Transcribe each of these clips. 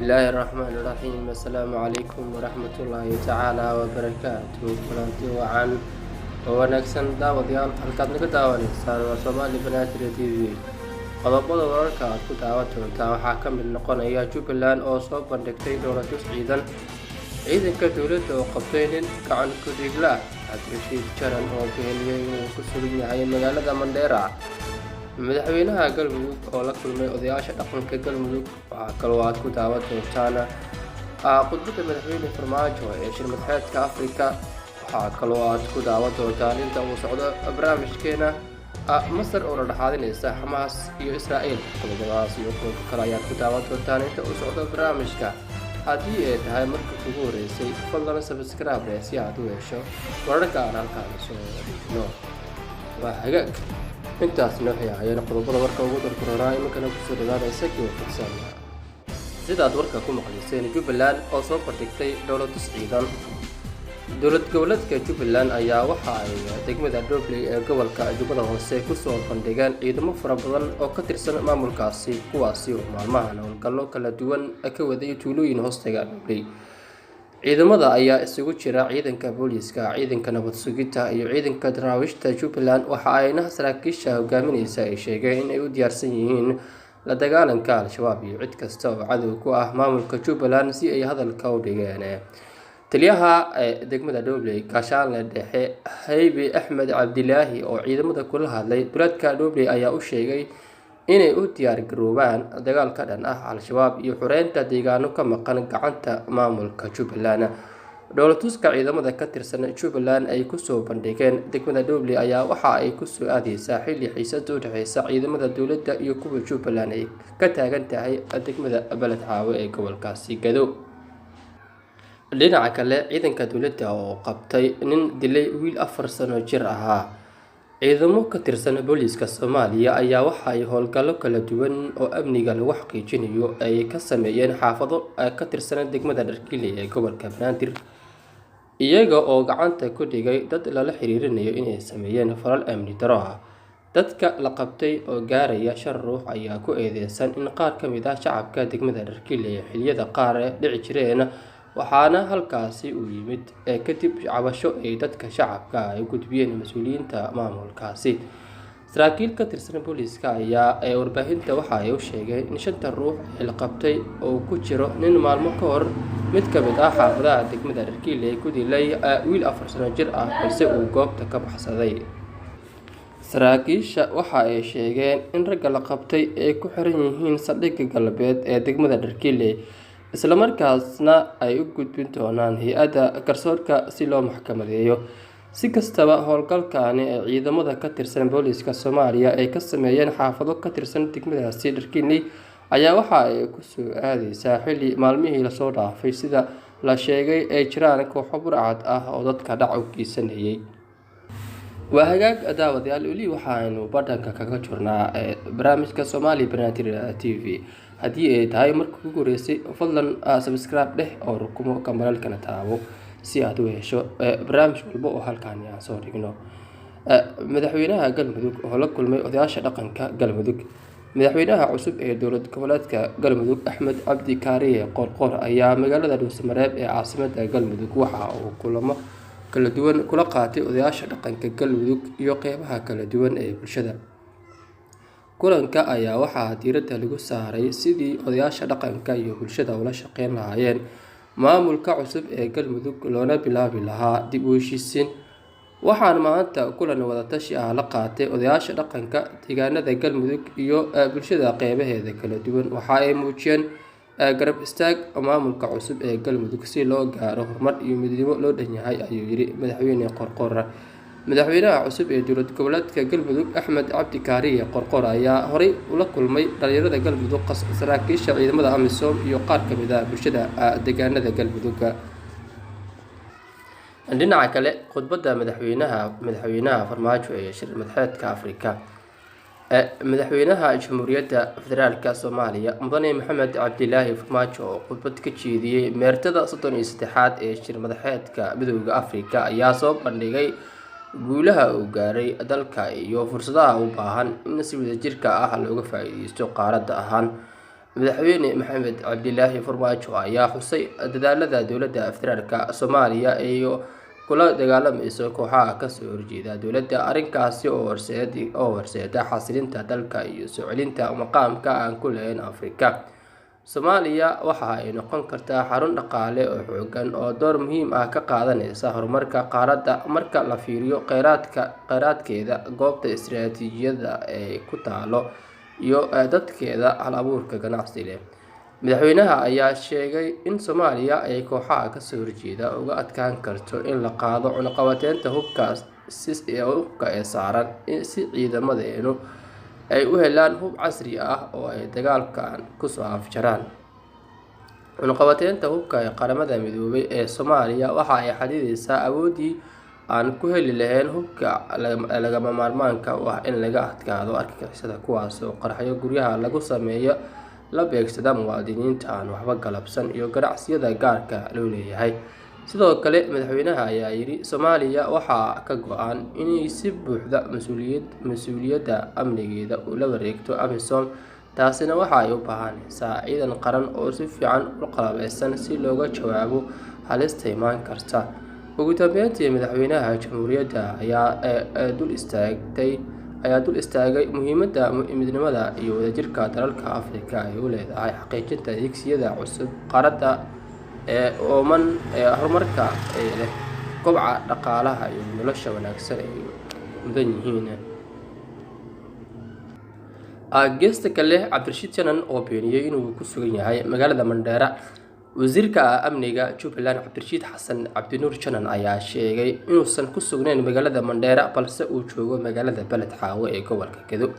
الله الرحمن الرحيم. السلام عليكم ورحمة الله تعالى وبركاته. kulanti wacan oo wanaagsan daawadayaal halkaad naga daawanaysaan waa Soomaali Banaadir TV. qodobada wararka aad ku daawan doontaan waxaa ka mid noqonaya Jubbaland oo soo bandhigtay dowladda ciidanka dowladda oo qabtay nin gacan ku dhigla Cabdirashiid Jaran oo beeniyay inuu ku sugan yahay magaalada Mandheera. madaxweynaha galmudug oo la kulmay odayaasha dhaqanka galmudug waxaa kaloo aad ku daawan doontaan khudbadda madaxweyne farmaajo ee shir madaxeedka Afrika. waxaa kaloo aad ku daawan doontaan inta uu socdo barnaamijkeena Masar oo la dhaxaadinaysa Xamaas iyo Israa'iil. qodobadaas iyo kuwa kale ayaad ku daawan doontaan inta uu socdo barnaamijka. haddii ay tahay markii ugu horeysay fadlan subscribe si aad u hesho wararka aan halkaan soo dhigno. waa hagaag intaasna waxay ahaayeen qodobada warka ugu dardaranaa imankana kusoo dhawaada isagii fursan. sidaad warka ku maqlayseen, Jubbaland oo soo bandhigtay dowladda ciidan. dowlad goboleedka Jubbaland ayaa waxa ay degmada Dhobley ee gobolka Jubbada Hoose ku soo bandhigeen ciidamo fara badan oo ka tirsan maamulkaasi, kuwaasi oo maalmahan howlgallo kala duwan ka waday tuulooyin hoostaga Dhobley. ciidamada ayaa isugu jira ciidanka booliiska, ciidanka nabad sugidda iyo ciidanka daraawiishta Jubbaland. waxa ayna saraakiisha hogaaminaysa ay sheegeen in ay u diyaarsan yihiin la dagaalanka al-shabaab iyo cid kasta oo cadow ku ah maamulka Jubbaland, si ay hadalka u dhigeen. taliyaha degmada Dhobley Gaashaanle Dhexe Haybe Axmed Cabdilaahi oo ciidamada kula hadlay duleedka Dhobley ayaa u sheegay inay u diyaar garoobaan dagaal ka dhan ah al-shabaab iyo xoreynta deegaano ka maqan gacanta maamulka Jubbaland. dowladtuska ciidamada ka tirsan Jubbaland ay ku soo bandhigeen degmada Dhobley ayaa waxa ay ku soo aadaysaa xilli xiisad u dhaxaysa ciidamada dowladda iyo kuwa Jubbaland ay ka taagan tahay degmada Balad Xaawo ee gobolkaasi Gado. dhinaca kale, ciidanka dowladda oo qabtay nin dilay wiil 4 sano jir ahaa. ciidamo ka tirsan booliiska Soomaaliya ayaa waxa ay howlgallo kala duwan oo amniga lagu xaqiijinayo ay ka sameeyeen xaafado ka tirsan degmada Dharkiile ee gobolka Banaadir, iyaga oo gacanta ku dhigay dad lala xiriirinayo inay sameeyeen falal amni darro ah. dadka la qabtay oo gaaraya 5 ruux ayaa ku eedeysan in qaar ka mid ah shacabka degmada Dharkiile ee xilliyada qaar dhici jireen, waxaana halkaasi u yimid kadib cabasho ay dadka shacabka ay u gudbiyeen mas'uuliyiinta maamulkaasi. saraakiil ka tirsan booliiska ayaa warbaahinta waxa ay u sheegeen in 5 ruux la qabtay oo ku jiro nin maalmo ka hor mid ka mid ah xaafadaha degmada Dharkiile ku dilay wiil 4 sano jir ah, balse uu goobta ka baxsaday. saraakiisha waxa ay sheegeen in ragga la qabtay ay ku xiran yihiin saldhigga galbeed ee degmada Dharkiile, isla markaasna ay u gudbin doonaan hay'adda garsoorka si loo maxkamadeeyo. si kastaba, howlgalkaani ee ciidamada ka tirsan booliiska Soomaaliya ay ka sameeyeen xaafado ka tirsan degmadaasi Dharkiile ayaa waxa ay ku soo aadaysaa xilli maalmihii la soo dhaafay sida la sheegay ay jiraan kooxo burcad ah oo dadka dhac u geysanayay. waa hagaag daawadayaal, weli waxaanu badhanka kaga jirnaa barnaamijka Soomaali Banaadir TV. haddii ay tahay markii ugu horeysay fadlan subscribe dheh oo rukumo kambalaalkana taabo si aad u hesho barnaamij walba oo halkaan aan soo dhigno. madaxweynaha galmudug oo la kulmay odayaasha dhaqanka galmudug. madaxweynaha cusub ee dowlad goboleedka galmudug Axmed Cabdi Kaariye Qoorqoor ayaa magaalada Dhuusamareeb ee caasimadda galmudug waxa uu kulamo kala duwan kula qaatay odayaasha dhaqanka galmudug iyo qeybaha kala duwan ee bulshada. kulanka ayaa waxaa diiradda lagu saaray sidii odayaasha dhaqanka iyo bulshada ula shaqeyn lahaayeen maamulka cusub ee galmudug loona bilaabi lahaa dib u heshiisiin. waxaan maanta kulan wadatashi ah la qaatay odayaasha dhaqanka deegaanada galmudug iyo bulshada qeybaheeda kala duwan. waxa ay muujiyeen garab istaag maamulka cusub ee galmudug si loo gaaro horumar iyo midnimo loo dhan yahay, ayuu yiri madaxweyne Qoorqoor. madaxweynaha cusub ee dowlad goboleedka galmudug Axmed Cabdi Kaariye Qoorqoor ayaa horey ula kulmay dhalinyarada galmudug, saraakiisha ciidamada AMISOM iyo qaar ka mid ah bulshada deegaanada galmudug. dhinaca kale, khudbadda madaxweynaha farmaajo ee shir madaxeedka Afrika. madaxweynaha Jamhuuriyadda Federaalka Soomaaliya Mudane Maxamed Cabdilaahi Farmaajo oo khudbad ka jeediyay meertada 33aad ee shir madaxeedka Midowga Afrika ayaa soo bandhigay guulaha uu gaaray dalka iyo fursadaha u baahan in si wadajir ah looga faa'iideysto qaaradda ahaan. madaxweyne maxamed cabdilaahi farmaajo ayaa xusay dadaalada dowladda federaalka Soomaaliya iyo kula dagaalamayso kooxaha ka soo horjeeda dowladda arrinkaasi oo horseeda xasilinta dalka iyo soo celinta maqaamka aan ku lahayn Afrika. Soomaaliya waxa ay noqon kartaa xarun dhaqaale oo xooggan oo door muhiim ah ka qaadanaysa horumarka qaaradda marka la fiiriyo kheyraadkeeda, goobta istiraatiijiyadda ee ku taalo, iyo dadkeeda hal-abuurka ganacsi leh. Madaxweynaha ayaa sheegay in Soomaaliya ay kooxaha ka soo horjeeda uga adkaan karto in la qaado cunaqabateynta hubka ee saaran si ciidamadeenu ay u helaan hub casri ah oo ay dagaalkan ku soo afjaraan. Cunaqabateynta hubka ee Qaramada Midoobay ee Soomaaliya waxa ay xadidaysaa awooddii aan ku heli lahayn hubka lagama maarmaanka u ah in laga adkaado argagixisada, kuwaas oo qaraxyo guryaha lagu sameeyo, la beegsada muwaadiniinta aan waxba galabsan, iyo ganacsiyada gaarka loo leeyahay. Sidoo kale madaxweynaha ayaa yidhi Soomaaliya waxaa ka go'an inay si buuxda mas'uuliyadda amnigeeda ula wareegto AMISOM, taasina waxa ay u baahanaysaa ciidan qaran oo si fiican u qalabeysan si looga jawaabo halista imaan karta. Ugu dambeyntii, madaxweynaha jamhuuriyadda ayaa dul istaagay muhiimadda midnimada iyo wadajirka dalalka Afrika ay u leedahay xaqiijinta higsiyada cusub qaaradda ee ooman ee horumarka leh, kobaca dhaqaalaha iyo nolosha wanaagsan ay mudan yihiin. Geesta kale, Cabdirashiid Janan oo beeniyay inuu ku sugan yahay magaalada Mandheera. Wasiirka Amniga Jubbaland Cabdirashiid Xasan Cabdinuur Janan ayaa sheegay inuusan ku sugnayn magaalada Mandheera balse uu joogo magaalada Beled Xaawo ee gobolka Gedo.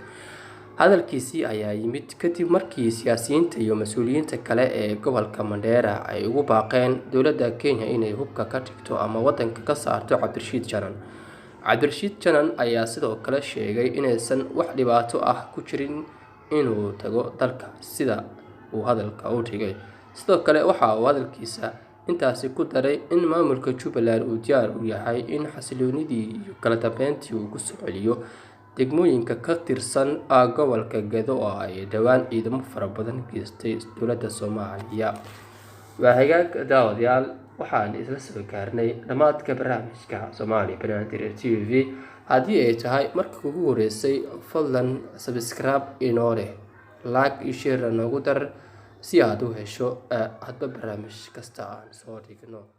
Hadalkiisii ayaa yimid kadib markii siyaasiyiinta iyo mas'uuliyiinta kale ee gobolka Mandheera ay ugu baaqeen dowladda Kenya inay hubka ka dhigto ama waddanka ka saarto Cabdirashiid Janan. Cabdirashiid Janan ayaa sidoo kale sheegay inaysan wax dhibaato ah ku jirin inuu tago dalka, sida uu hadalka u dhigay. Sidoo kale waxa uu hadalkiisa intaasi ku daray in maamulka Jubbaland uu diyaar u yahay in xasilloonidii iyo kala dambeyntii uu ku soo celiyo degmooyinka ka tirsan gobolka Gedo oo ay dhowaan ciidamo fara badan geystay dowladda Soomaaliya. Waa hagaag daawadayaal, waxaan isla soo gaarnay dhammaadka barnaamijka Somali Banaadir TV. Haddii ay tahay markii ugu horeysay, fadlan subscribe inoo leh, like iyo share noogu dar si aad u hesho hadba barnaamij kasta aan soo dhigno.